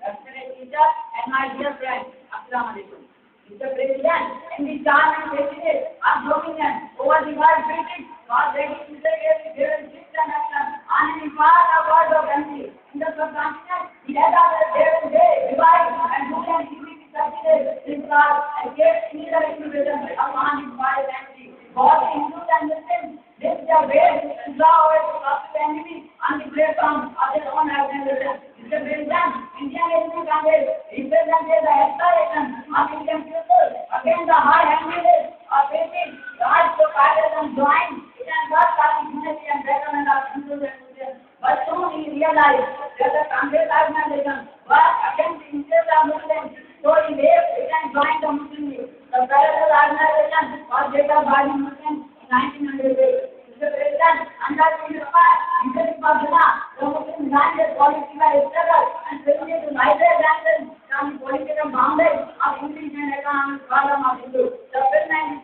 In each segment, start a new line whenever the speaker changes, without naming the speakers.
Secretary, respected teacher, and my dear friends, Assalamu alaikum. Mr. President, in the charm and president of dominion over the world British, was ready to take every given system action on any part of world of country. In the subcontinent, he led out the day and day, divide and rule and equity succeeded in God and gave neither innovation upon his wide country. God, Hindus and Muslims, lift their ways and draw away the possible enemy on the platform of their own organization. Mr. President, Indian National Congress represented the aspiration of Indian people against the hard-handedness of British Raj to partisan join it and work for the unity and betterment of Hindus and Muslims. But soon he realized that the Congress organization worked against the interests of Muslims, so he left it and joined the Muslim League. The parallel organization was later by the Muslims in 1908. Mr. President, under the leadership of Jinnah, the Muslims ran their political struggle and continued to liberate themselves from the political boundaries of English and economic problem of Hindus. The film and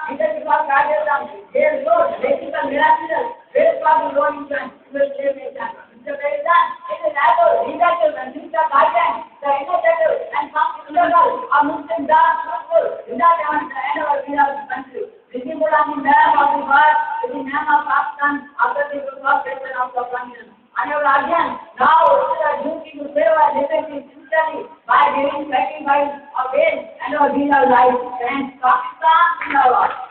leadership of Kajasam, their role, radical miracles, very powerful role in slave nation. Mr. President, it is able, leadership and future guidance, the initiative and struggle of Muslim dark people, without even the end of our country. Visible on the map of the world is the name of Pakistan after the proclamation of the Constitution. And our Aryan now is a duty to save our liberty sincerely by giving sacrifice of faith and our real life. Thanks, Pakistan, Zindabad.